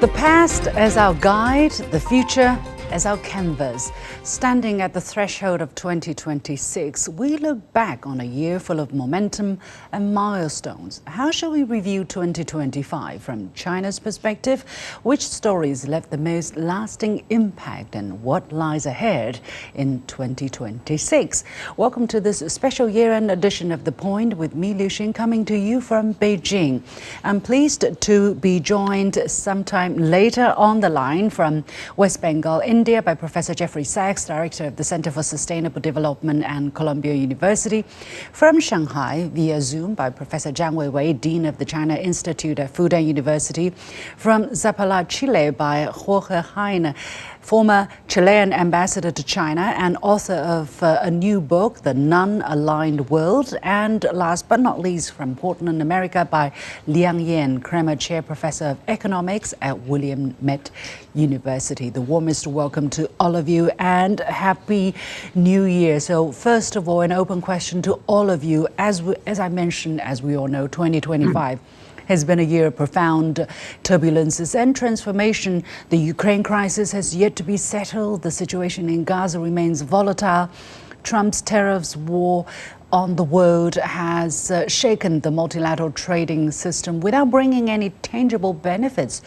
The past as our guide, the future as our canvas. Standing at the threshold of 2026, we look back on a year full of momentum and milestones. How shall we review 2025 from China's perspective? Which stories left the most lasting impact and what lies ahead in 2026? Welcome to this special year-end edition of The Point with me, Liu Xin, coming to you from Beijing. I'm pleased to be joined sometime later on the line from West Bengal, India, by Professor Jeffrey Sachs, Director of the Center for Sustainable Development and Columbia University. From Shanghai via Zoom by Professor Zhang Weiwei, Dean of the China Institute at Fudan University. From Zapala, Chile by Jorge Hein, former Chilean ambassador to China and author of a new book, The Non-Aligned World. And last but not least, from Portland, America, by Liang Yan, Kremer Chair Professor of Economics at William Met University. The warmest welcome to all of you and Happy New Year. So first of all, an open question to all of you. As I mentioned, as we all know, 2025 has been a year of profound turbulences and transformation. The Ukraine crisis has yet to be settled. The situation in Gaza remains volatile. Trump's tariffs war on the world has shaken the multilateral trading system without bringing any tangible benefits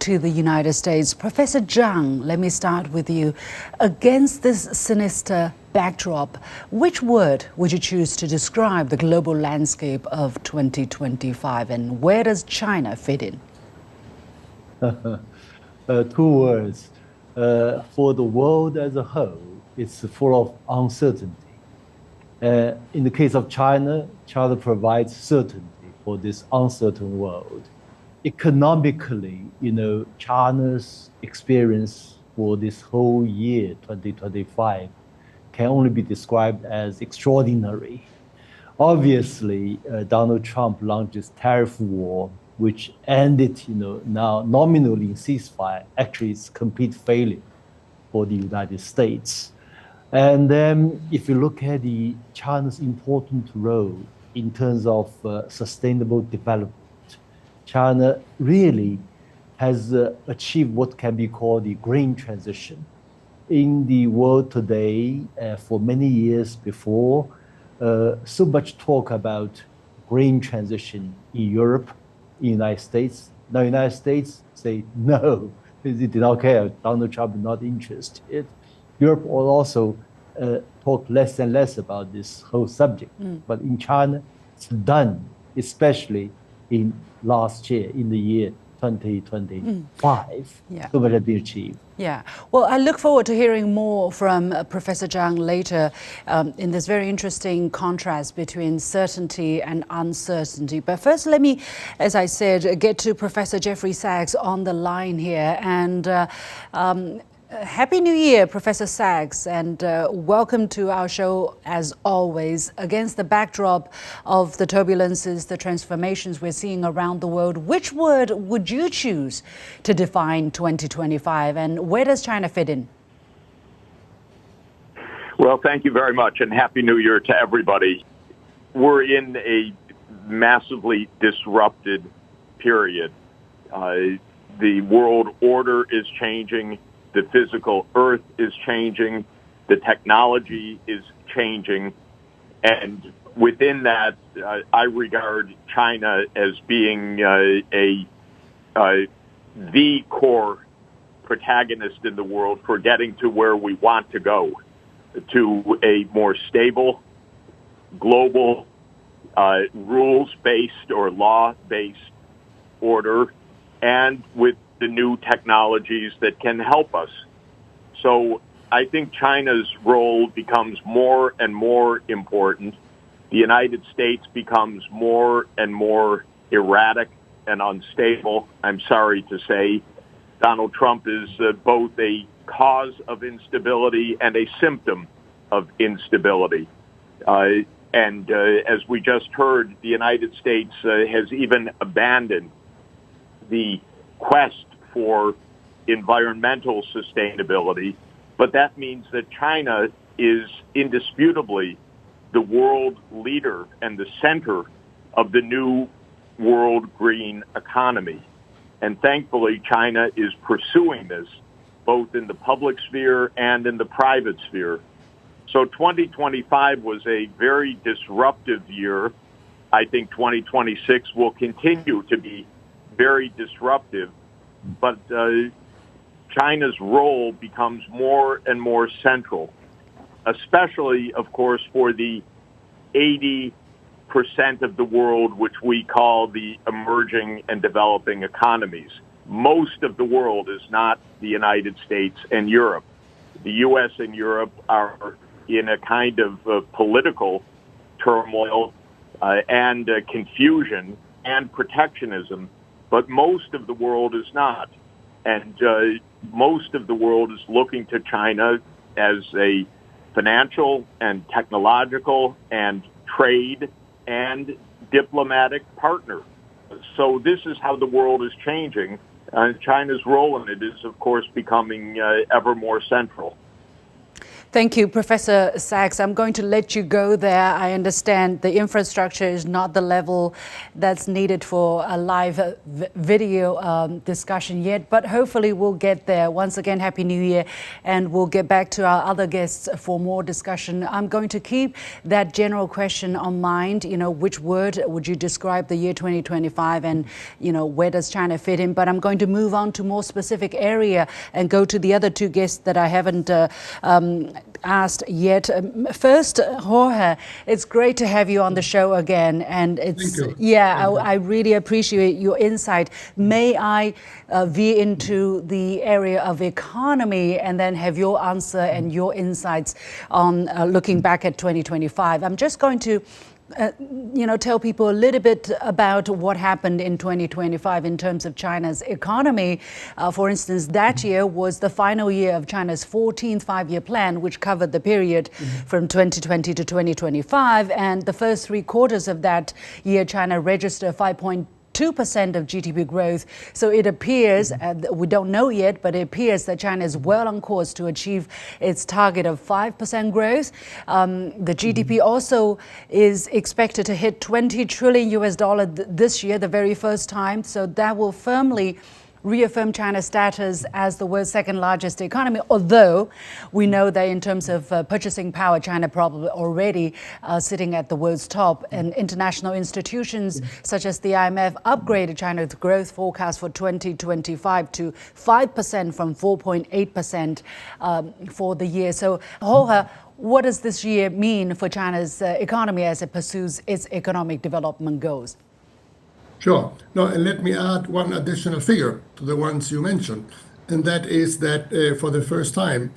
to the United States. Professor Zhang, let me start with you. Against this sinister backdrop, which word would you choose to describe the global landscape of 2025, and where does China fit in? Two words. For the world as a whole, it's full of uncertainty. In the case of China, China provides certainty for this uncertain world. Economically, China's experience for this whole year, 2025, can only be described as extraordinary. Obviously, Donald Trump launched this tariff war, which ended, now nominally in ceasefire. Actually, it's complete failure for the United States. And then if you look at China's important role in terms of sustainable development, China really has achieved what can be called the green transition. In the world today, for many years before, so much talk about green transition in Europe, in the United States. Now, the United States say no, they did not care. Donald Trump is not interested. Europe will also talk less and less about this whole subject. But in China, it's done, especially in last year, in the year 2025. So much has been achieved. Yeah, well, I look forward to hearing more from Professor Zhang later in this very interesting contrast between certainty and uncertainty. But first, let me, as I said, get to Professor Jeffrey Sachs on the line here. And Happy New Year, Professor Sachs, and welcome to our show as always. Against the backdrop of the turbulences, the transformations we're seeing around the world, which word would you choose to define 2025, and where does China fit in? Well, thank you very much, and Happy New Year to everybody. We're in a massively disrupted period. The world order is changing. The physical earth is changing, the technology is changing, and within that, I regard China as being the core protagonist in the world for getting to where we want to go, to a more stable, global, rules-based or law-based order, and with the new technologies that can help us. So I think China's role becomes more and more important. The United States becomes more and more erratic and unstable. I'm sorry to say, Donald Trump is both a cause of instability and a symptom of instability. And as we just heard, the United States has even abandoned the quest for environmental sustainability, but that means that China is indisputably the world leader and the center of the new world green economy. And thankfully, China is pursuing this both in the public sphere and in the private sphere. So 2025 was a very disruptive year. I think 2026 will continue to be very disruptive, but China's role becomes more and more central, especially, of course, for the 80% of the world which we call the emerging and developing economies. Most of the world is not the United States and Europe. The U.S. and Europe are in a kind of political turmoil and confusion and protectionism, but most of the world is not. And most of the world is looking to China as a financial and technological and trade and diplomatic partner. So this is how the world is changing. China's role in it is, of course, becoming ever more central. Thank you, Professor Sachs. I'm going to let you go there. I understand the infrastructure is not the level that's needed for a live video discussion yet, but hopefully we'll get there. Once again, Happy New Year, and we'll get back to our other guests for more discussion. I'm going to keep that general question on mind. Which word would you describe the year 2025, and, where does China fit in? But I'm going to move on to more specific area and go to the other two guests that I haven't asked yet. First, Jorge, it's great to have you on the show again, and it's I really appreciate your insight. May I veer into the area of economy and then have your answer and your insights on looking back at 2025. I'm just going to tell people a little bit about what happened in 2025 in terms of China's economy. For instance, that year was the final year of China's 14th five-year plan, which covered the period from 2020 to 2025. And the first 3 quarters of that year, China registered 5.2% of GDP growth. So it appears, we don't know yet, but it appears that China is well on course to achieve its target of 5% growth. The GDP also is expected to hit $20 trillion this year, the very first time. So that will firmly reaffirm China's status as the world's second largest economy, although we know that in terms of purchasing power, China probably already sitting at the world's top. And international institutions such as the IMF upgraded China's growth forecast for 2025 to 5% from 4.8% for the year. So, Jorge, what does this year mean for China's economy as it pursues its economic development goals? Sure. No, and let me add one additional figure to the ones you mentioned, and that is that for the first time,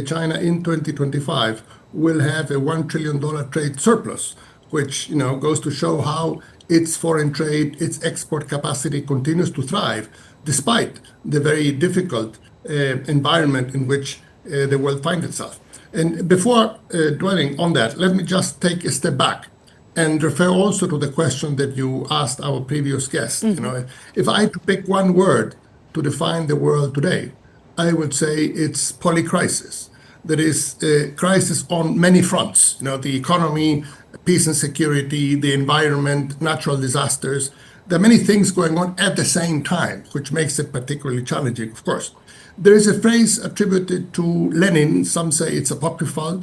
China in 2025 will have a $1 trillion trade surplus, which goes to show how its foreign trade, its export capacity continues to thrive, despite the very difficult environment in which the world finds itself. And before dwelling on that, let me just take a step back and refer also to the question that you asked our previous guest. If I had to pick one word to define the world today, I would say it's polycrisis. There is a crisis on many fronts. The economy, peace and security, the environment, natural disasters. There are many things going on at the same time, which makes it particularly challenging, of course. There is a phrase attributed to Lenin, some say it's apocryphal,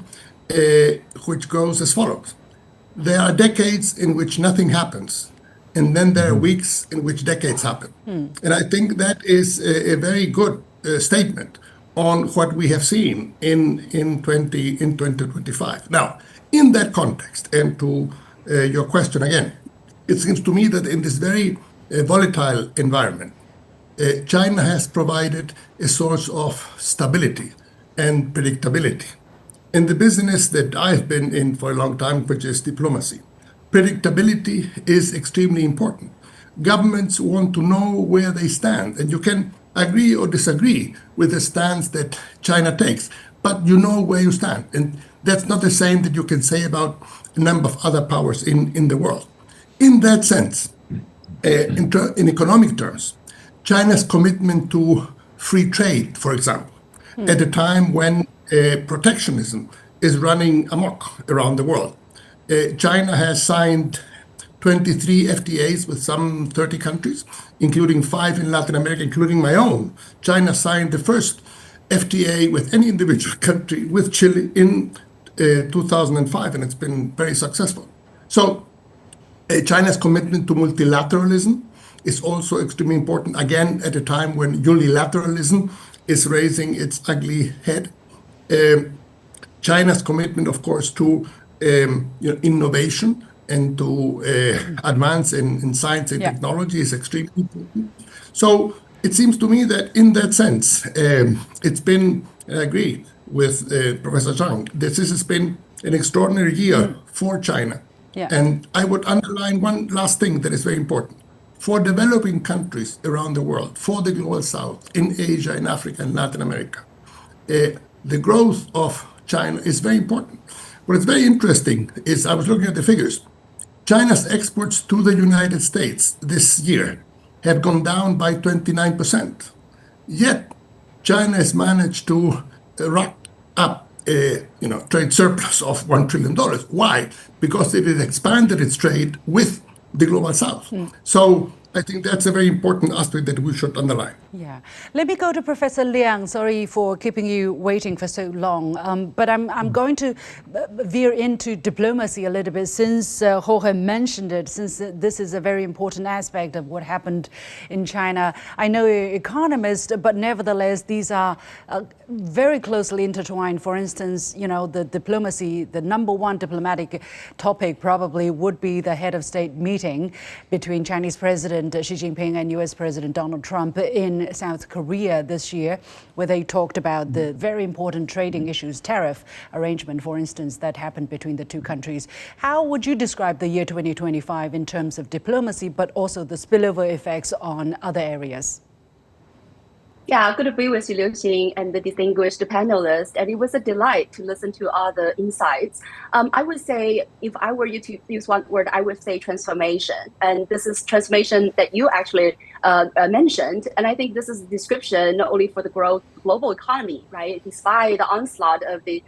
which goes as follows. There are decades in which nothing happens, and then there are weeks in which decades happen. And I think that is a very good statement on what we have seen in 2025. Now, in that context, and to your question again, it seems to me that in this very volatile environment, China has provided a source of stability and predictability. In the business that I've been in for a long time, which is diplomacy, predictability is extremely important. Governments want to know where they stand, and you can agree or disagree with the stance that China takes, but you know where you stand. And that's not the same that you can say about a number of other powers in the world. In that sense, in economic terms, China's commitment to free trade, for example, at a time when protectionism is running amok around the world. China has signed 23 FTAs with some 30 countries, including 5 in Latin America, including my own. China signed the first FTA with any individual country with Chile in 2005, and it's been very successful. So China's commitment to multilateralism is also extremely important, again, at a time when unilateralism is raising its ugly head. China's commitment, of course, to innovation and to advance in science and technology is extremely important. So it seems to me that in that sense, it's been, I agree with Professor Zhang, this has been an extraordinary year for China. Yeah. And I would underline one last thing that is very important. For developing countries around the world, for the Global South, in Asia, in Africa, and Latin America, the growth of China is very important. What is very interesting is I was looking at the figures. China's exports to the United States this year have gone down by 29%. Yet China has managed to rack up a trade surplus of $1 trillion. Why? Because it has expanded its trade with the Global South. So I think that's a very important aspect that we should underline. Yeah. Let me go to Professor Liang. Sorry for keeping you waiting for so long. But I'm going to veer into diplomacy a little bit since Jorge mentioned it, since this is a very important aspect of what happened in China. I know you're an economist, but nevertheless, these are very closely intertwined. For instance, the diplomacy, the number one diplomatic topic probably would be the head of state meeting between Chinese President Xi Jinping and US President Donald Trump in South Korea this year, where they talked about the very important trading issues, tariff arrangement, for instance, that happened between the two countries. How would you describe the year 2025 in terms of diplomacy, but also the spillover effects on other areas? Yeah, I could agree with you, Liu Xin, and the distinguished panelists, and it was a delight to listen to all the insights. I would say, if I were you to use one word, I would say transformation. And this is transformation that you actually mentioned. And I think this is a description not only for the global economy, right? Despite the onslaught of the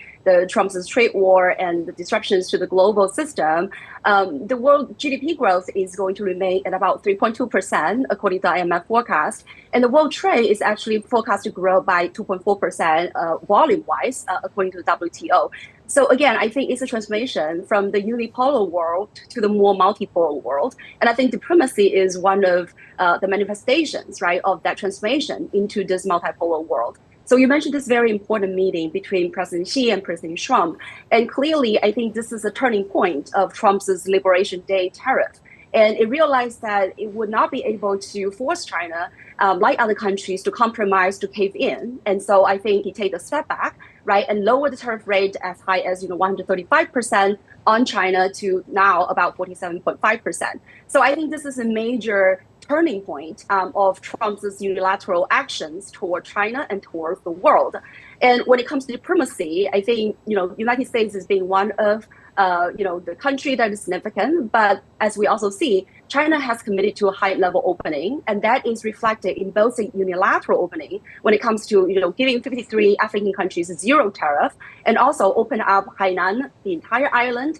Trump's trade war and the disruptions to the global system, the world GDP growth is going to remain at about 3.2%, according to the IMF forecast. And the world trade is actually forecast to grow by 2.4% volume-wise, according to the WTO. So again, I think it's a transformation from the unipolar world to the more multipolar world. And I think diplomacy is one of the manifestations, right, of that transformation into this multipolar world. So you mentioned this very important meeting between President Xi and President Trump. And clearly, I think this is a turning point of Trump's Liberation Day tariff. And it realized that it would not be able to force China, like other countries, to compromise, to cave in. And so I think he take a step back, right, and lower the tariff rate as high as 135% on China to now about 47.5%. So I think this is a major turning point of Trump's unilateral actions toward China and towards the world. And when it comes to diplomacy, I think United States is being one of the country that is significant. But as we also see, China has committed to a high-level opening, and that is reflected in both a unilateral opening when it comes to giving 53 African countries zero tariff, and also open up Hainan, the entire island,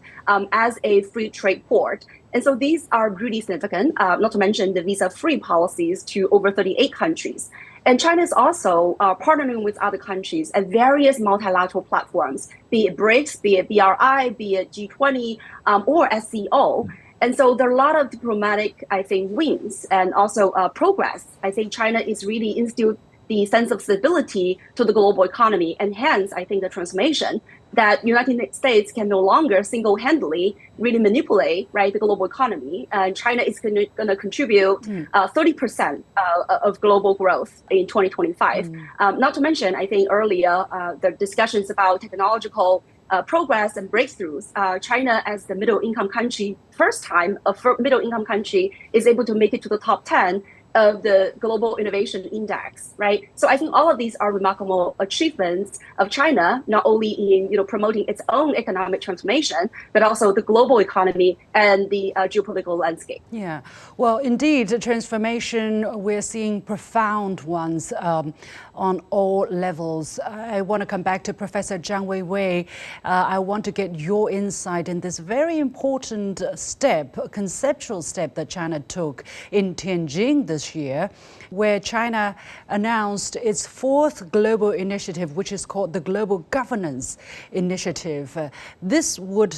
as a free trade port. And so these are really significant, not to mention the visa-free policies to over 38 countries. And China is also partnering with other countries at various multilateral platforms, be it BRICS, be it BRI, be it G20, or SCO. And so there are a lot of diplomatic, I think, wins and also progress. I think China is really instilled the sense of stability to the global economy. And hence, I think the transformation that United States can no longer single-handedly really manipulate, right, the global economy. And China is going to contribute 30% of global growth in 2025. Not to mention, I think earlier, the discussions about technological progress and breakthroughs. China, as the middle-income country, first time a middle-income country is able to make it to the top 10 of the Global Innovation Index, right? So I think all of these are remarkable achievements of China, not only in promoting its own economic transformation, but also the global economy and the geopolitical landscape. Yeah, well, indeed, the transformation, we're seeing profound ones on all levels. I want to come back to Professor Zhang Weiwei. I want to get your insight in this very important step, conceptual step that China took in Tianjin this this year, where China announced its fourth global initiative, which is called the Global Governance Initiative. This would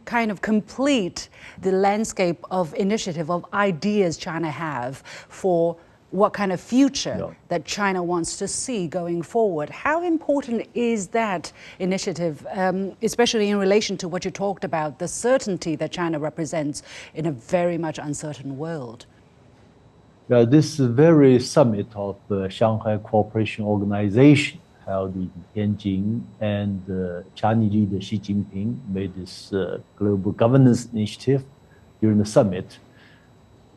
kind of complete the landscape of initiative of ideas China have for what kind of future that China wants to see going forward. How important is that initiative, especially in relation to what you talked about, the certainty that China represents in a very much uncertain world? This very summit of the Shanghai Cooperation Organization held in Tianjin, and Chinese leader Xi Jinping made this global governance initiative during the summit.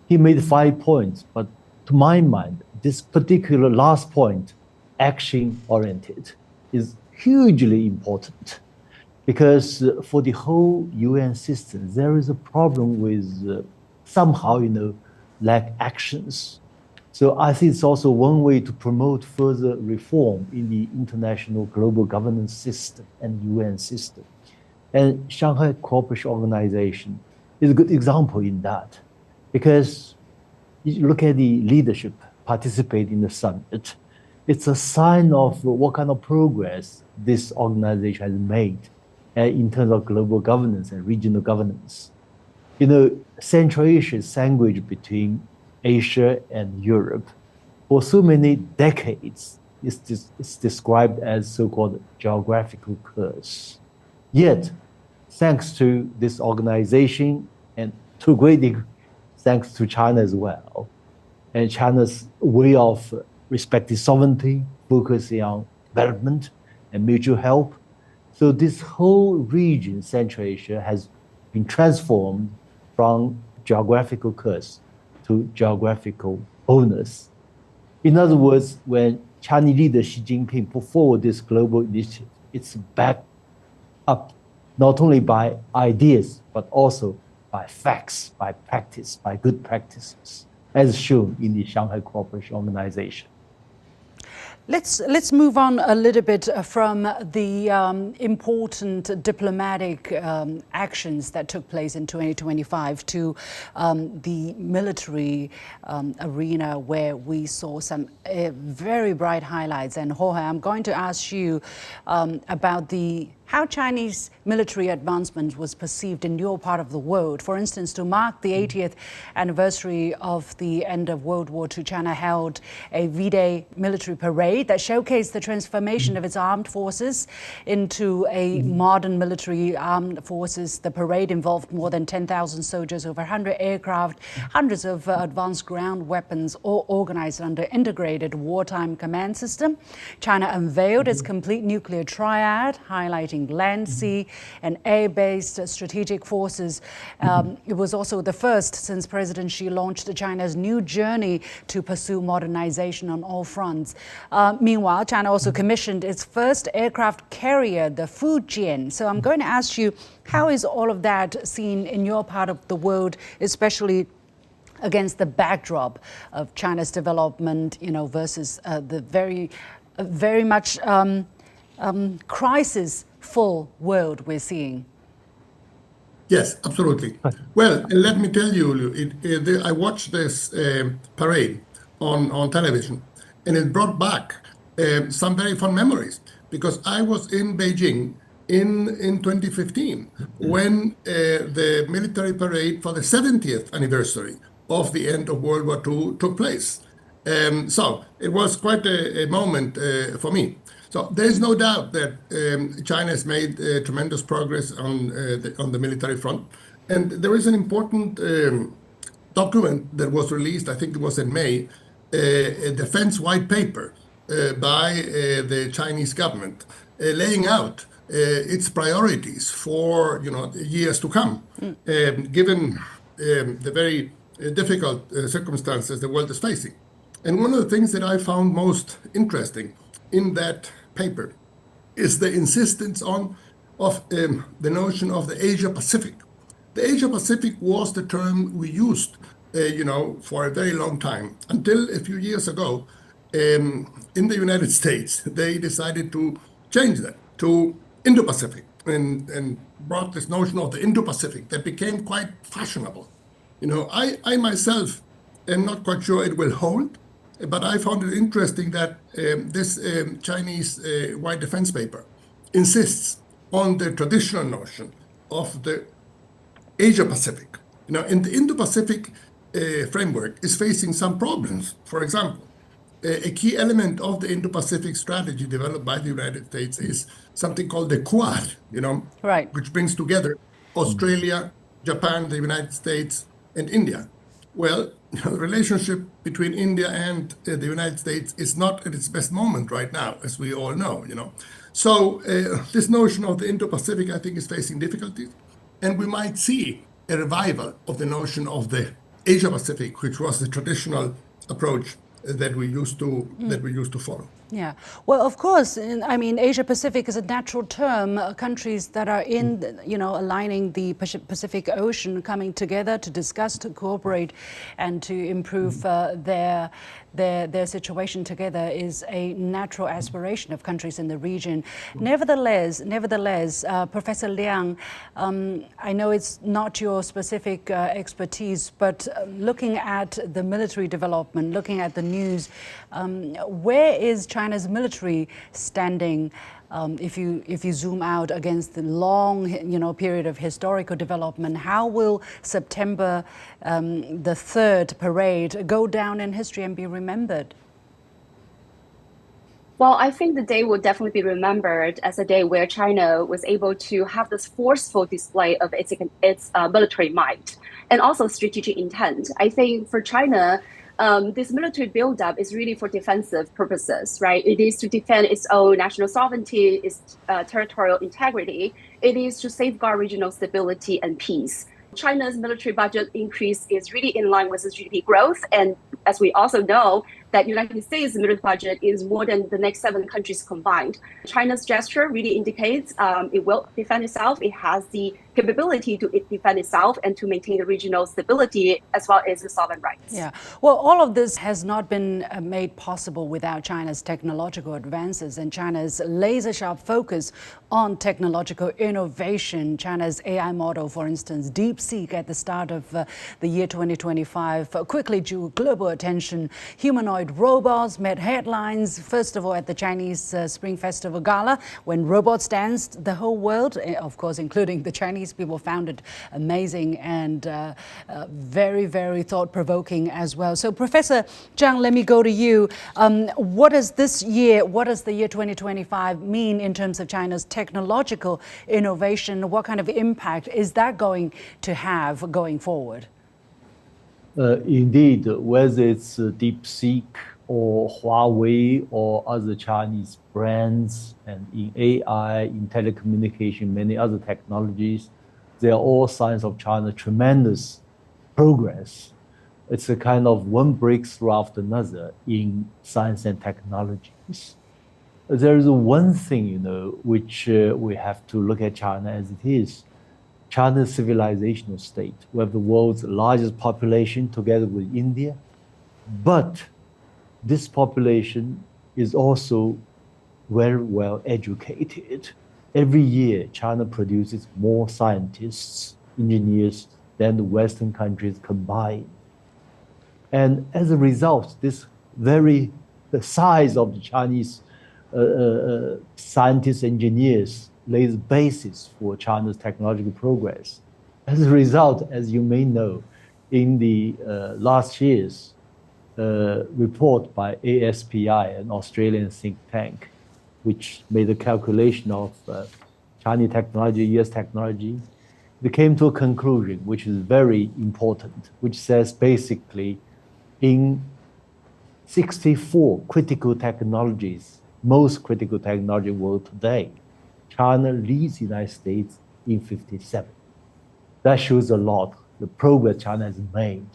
He made 5 points, but to my mind, this particular last point, action-oriented, is hugely important because for the whole UN system, there is a problem with somehow, lack actions. So I think it's also one way to promote further reform in the international global governance system and UN system. And Shanghai Cooperation Organization is a good example in that, because you look at the leadership participate in the summit, it's a sign of what kind of progress this organization has made in terms of global governance and regional governance. Central Asia is sandwiched between Asia and Europe. For so many decades, it's described as so-called geographical curse. Yet, thanks to this organization, and to a great degree, thanks to China as well, and China's way of respecting sovereignty, focusing on development and mutual help. So this whole region, Central Asia, has been transformed from geographical curse to geographical bonus. In other words, when Chinese leader Xi Jinping put forward this global initiative, it's backed up not only by ideas, but also by facts, by practice, by good practices, as shown in the Shanghai Cooperation Organization. Let's move on a little bit from the important diplomatic actions that took place in 2025 to the military arena, where we saw some very bright highlights. And Jorge, I'm going to ask you about how Chinese military advancement was perceived in your part of the world. For instance, to mark the 80th anniversary of the end of World War II, China held a V-Day military parade that showcased the transformation of its armed forces into a modern military armed forces. The parade involved more than 10,000 soldiers, over 100 aircraft, hundreds of advanced ground weapons, all organized under integrated wartime command system. China unveiled its complete nuclear triad, highlighting land, sea, and air-based strategic forces. It was also the first since President Xi launched China's new journey to pursue modernization on all fronts. Meanwhile, China also commissioned its first aircraft carrier, the Fujian. So I'm going to ask you, how is all of that seen in your part of the world, especially against the backdrop of China's development, versus the very much crisis-full world we're seeing? Yes, absolutely. Well, let me tell you, I watched this parade on television, and it brought back some very fun memories, because I was in Beijing in 2015 when the military parade for the 70th anniversary of the end of World War II took place. So it was quite a moment for me. So there's no doubt that China has made tremendous progress on the military front. And there is an important document that was released, I think it was in May, a defense white paper by the Chinese government, laying out its priorities for years to come, given the very difficult circumstances the world is facing. And one of the things that I found most interesting in that paper is the insistence of the notion of the Asia Pacific. The Asia Pacific was the term we used, for a very long time, until a few years ago, in the United States, they decided to change that to Indo-Pacific and brought this notion of the Indo-Pacific that became quite fashionable. I myself and not quite sure it will hold. But I found it interesting that this Chinese white defense paper insists on the traditional notion of the Asia Pacific. In the Indo-Pacific framework is facing some problems. For example, a key element of the Indo-Pacific strategy developed by the United States is something called the Quad, Right. which brings together Australia, Japan, the United States, and India. Well, the relationship between India and the United States is not at its best moment right now, as we all know. So this notion of the Indo-Pacific, I think, is facing difficulties, and we might see a revival of the notion of the Asia-Pacific, which was the traditional approach that we used to follow. Yeah, well, of course, I mean, Asia Pacific is a natural term. Countries that are in, aligning the Pacific Ocean, coming together to discuss, to cooperate, and to improve their situation together is a natural aspiration of countries in the region. Nevertheless, Professor Liang, I know it's not your specific expertise, but looking at the military development, looking at the news, where is China's military standing if you zoom out against the long period of historical development? How will September the 3rd parade go down in history and be remembered? Well, I think the day will definitely be remembered as a day where China was able to have this forceful display of its military might and also strategic intent. I think for China, this military buildup is really for defensive purposes, right? It is to defend its own national sovereignty, its territorial integrity. It is to safeguard regional stability and peace. China's military budget increase is really in line with its GDP growth. And as we also know, that United States military budget is more than the next 7 countries combined. China's gesture really indicates it will defend itself. It has the capability to defend itself and to maintain the regional stability as well as the sovereign rights. Yeah, well, all of this has not been made possible without China's technological advances and China's laser-sharp focus on technological innovation. China's AI model, for instance, DeepSeek, at the start of the year 2025, quickly drew global attention. Humanoid robots made headlines, first of all at the Chinese Spring Festival Gala, when robots danced. The whole world, of course, including the Chinese people, found it amazing and very, very thought-provoking as well. So, Professor Zhang, let me go to you. What does the year 2025 mean in terms of China's technological innovation? What kind of impact is that going to have going forward? Indeed, whether it's DeepSeek or Huawei or other Chinese brands, and in AI, in telecommunication, many other technologies, they are all signs of China's tremendous progress. It's a kind of one breakthrough after another in science and technologies. There is one thing, which we have to look at China as it is. China's civilizational state. We have the world's largest population together with India, but this population is also very well educated. Every year, China produces more scientists, engineers than the Western countries combined. And as a result, the size of the Chinese scientists, engineers, lays the basis for China's technological progress. As a result, as you may know, in the last year's report by ASPI, an Australian think tank, which made a calculation of Chinese technology, US technology, they came to a conclusion which is very important, which says basically in 64 critical technologies, most critical technology world today, China leads the United States in 57. That shows a lot, the progress China has made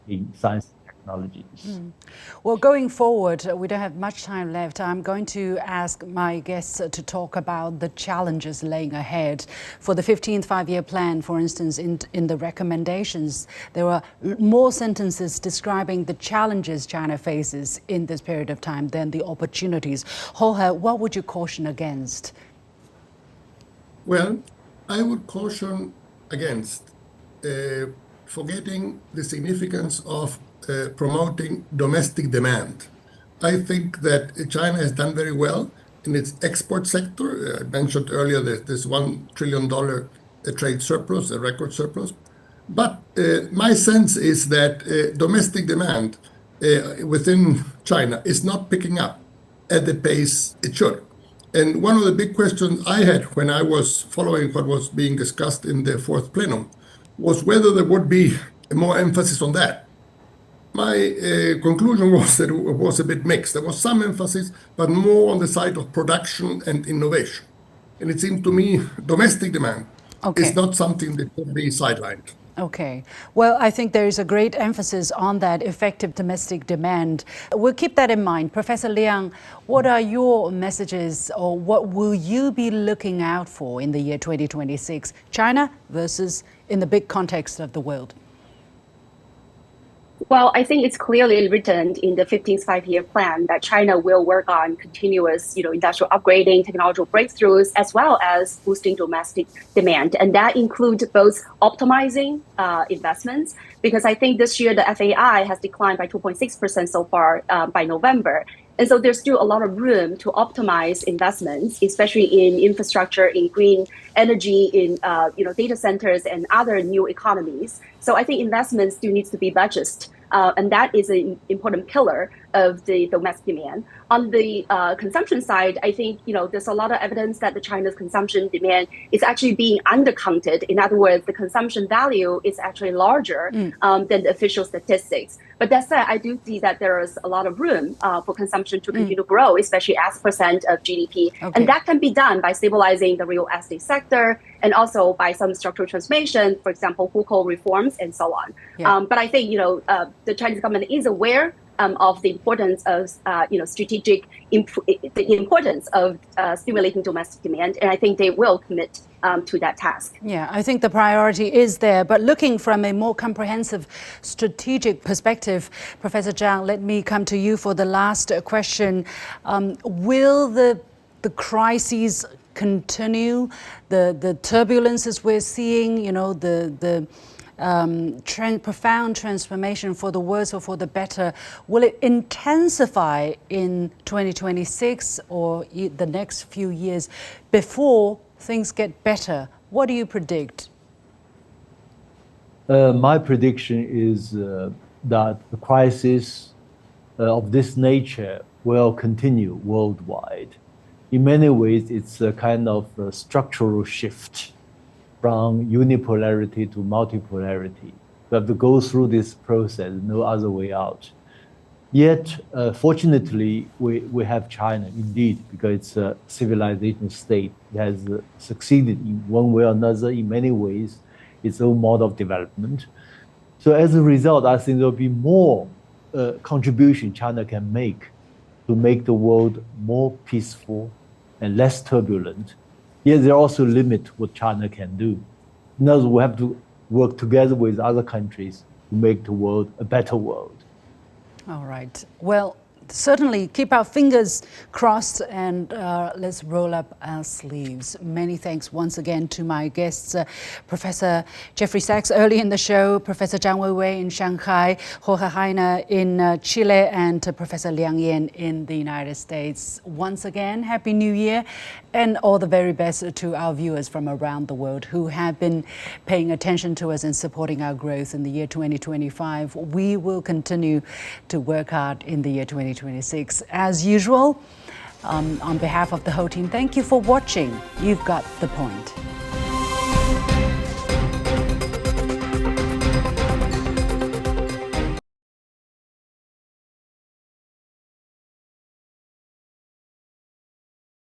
in science and technologies. Well, going forward, we don't have much time left. I'm going to ask my guests to talk about the challenges laying ahead. For the 15th five-year plan, for instance, in the recommendations, there are more sentences describing the challenges China faces in this period of time than the opportunities. Ho He, what would you caution against? Well, I would caution against forgetting the significance of promoting domestic demand. I think that China has done very well in its export sector. I mentioned earlier that this $1 trillion trade surplus, a record surplus. But my sense is that domestic demand within China is not picking up at the pace it should. And one of the big questions I had when I was following what was being discussed in the fourth plenum was whether there would be more emphasis on that. My conclusion was that it was a bit mixed. There was some emphasis, but more on the side of production and innovation. And it seemed to me domestic demand is not something that could be sidelined. Okay. Well, I think there is a great emphasis on that effective domestic demand. We'll keep that in mind. Professor Liang, what are your messages or what will you be looking out for in the year 2026? China versus in the big context of the world. Well, I think it's clearly written in the 15th five-year plan that China will work on continuous, industrial upgrading, technological breakthroughs, as well as boosting domestic demand. And that includes both optimizing investments, because I think this year the FAI has declined by 2.6% so far by November. And so there's still a lot of room to optimize investments, especially in infrastructure, in green energy, in data centers and other new economies. So I think investments still needs to be budgeted. And that is an important pillar of the domestic demand. On the consumption side, I think there's a lot of evidence that the China's consumption demand is actually being undercounted. In other words, the consumption value is actually larger than the official statistics. But that said, I do see that there is a lot of room for consumption to continue to grow, especially as percent of GDP. Okay. And that can be done by stabilizing the real estate sector and also by some structural transformation, for example, hukou reforms and so on. Yeah. But I think the Chinese government is aware of the importance of the importance of stimulating domestic demand, and I think they will commit to that task. Yeah, I think the priority is there, but looking from a more comprehensive strategic perspective, Professor Zhang, let me come to you for the last question. Will the crises continue, the turbulences we're seeing, the profound transformation for the worse or for the better, will it intensify in 2026 or the next few years before things get better? What do you predict? My prediction is that the crisis of this nature will continue worldwide. In many ways, it's a kind of a structural shift from unipolarity to multipolarity. We have to go through this process, no other way out. Yet, fortunately, we have China, indeed, because it's a civilization state. It has succeeded in one way or another, in many ways, its own model of development. So as a result, I think there will be more contribution China can make to make the world more peaceful and less turbulent. Yet there are also limits what China can do. In other words, we have to work together with other countries to make the world a better world. All right. Well, certainly keep our fingers crossed and let's roll up our sleeves. Many thanks once again to my guests, Professor Jeffrey Sachs early in the show, Professor Zhang Weiwei in Shanghai, Jorge Heine in Chile, and Professor Liang Yan in the United States. Once again, Happy New Year and all the very best to our viewers from around the world who have been paying attention to us and supporting our growth in the year 2025. We will continue to work hard in the year 2026. As usual, on behalf of the whole team, thank you for watching. You've got the point.